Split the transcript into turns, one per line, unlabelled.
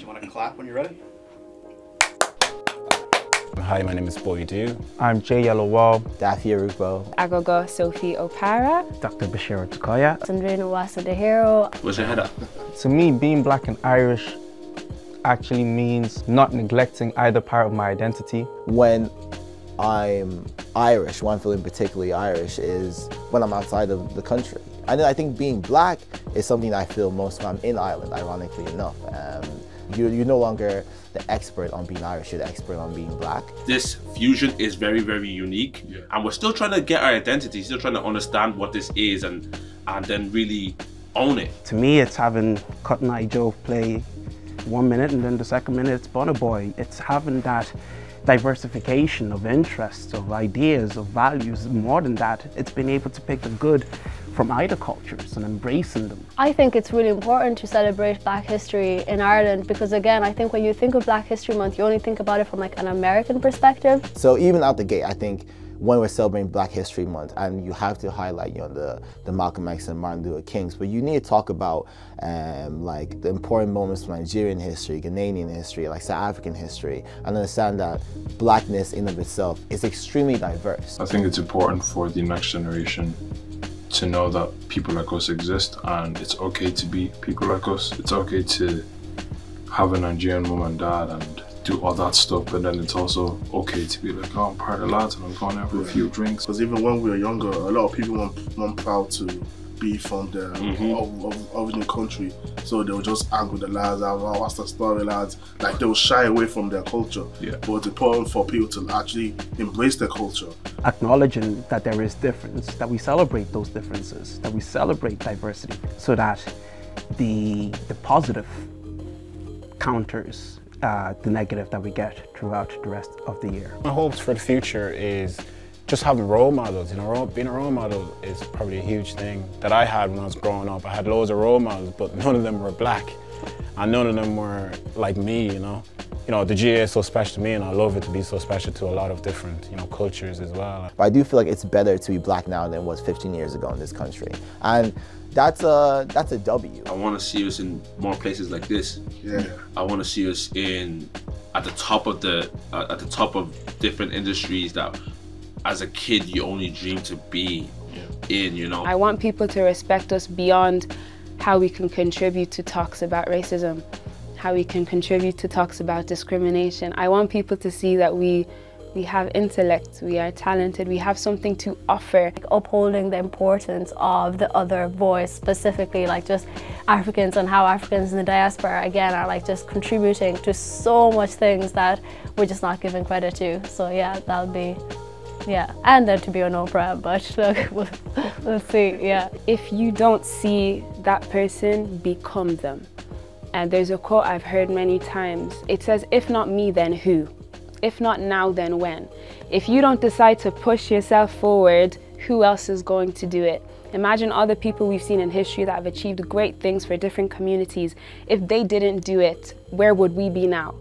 you want to clap when you're ready?
Hi, my name is Boydu.
I'm Jay Yellowwall.
Daffy Arugbo.
Agogo Sophie Opara.
Dr. Bashir Tukoya.
Sandrina Wasadehiro.
Where's your head up?
To me, being black and Irish actually means not neglecting either part of my identity.
When I'm Irish, one feeling particularly Irish is when I'm outside of the country. And I think being black is something I feel most when I'm in Ireland, ironically enough. You're no longer the expert on being Irish, you're the expert on being black.
This fusion is very, very unique, and we're still trying to get our identity, still trying to understand what this is and then really own it.
To me, it's having Cotton Eye Joe play 1 minute and then the second minute it's Burna Boy. It's having that diversification of interests, of ideas, of values. More than that, it's been able to pick the good from either cultures and embracing them.
I think it's really important to celebrate Black history in Ireland because, again, I think when you think of Black History Month, you only think about it from like an American perspective.
So even out the gate, I think when we're celebrating Black History Month, and you have to highlight, you know, the Malcolm X and Martin Luther Kings, but you need to talk about like the important moments from Nigerian history, Ghanaian history, like South African history, and understand that blackness in of itself is extremely diverse.
I think it's important for the next generation to know that people like us exist, and it's okay to be people like us. It's okay to have a Nigerian mom and dad and do all that stuff, but then it's also okay to be like, oh, I'm part of the lads and I'm going out for a few drinks.
Because even when we were younger, a lot of people weren't proud to be from the of the country, so they would just hang with the lads, oh, what's the story, lads? Like they would shy away from their culture. But it's important for people to actually embrace their culture.
Acknowledging that there is difference, that we celebrate those differences, that we celebrate diversity, so that the positive counters the negative that we get throughout the rest of the year.
My hopes for the future is just having role models. You know, being a role model is probably a huge thing that I had when I was growing up. I had loads of role models, but none of them were black, and none of them were like me. You know, the GA is so special to me, and I love it to be so special to a lot of different, cultures as well.
But I do feel like it's better to be black now than it was 15 years ago in this country, and that's a W.
I want to see us in more places like this. I want to see us at the top of different industries that, as a kid, you only dream to be in. I
want people to respect us beyond how we can contribute to talks about racism, how we can contribute to talks about discrimination. I want people to see that we have intellect, we are talented, we have something to offer.
Like upholding the importance of the other voice, specifically like just Africans, and how Africans in the diaspora again are like just contributing to so much things that we're just not giving credit to. So yeah, that'll be, and then to be on Oprah, but look, we'll see,
If you don't see that person, become them. And there's a quote I've heard many times. It says, if not me, then who? If not now, then when? If you don't decide to push yourself forward, who else is going to do it? Imagine all the people we've seen in history that have achieved great things for different communities. If they didn't do it, where would we be now?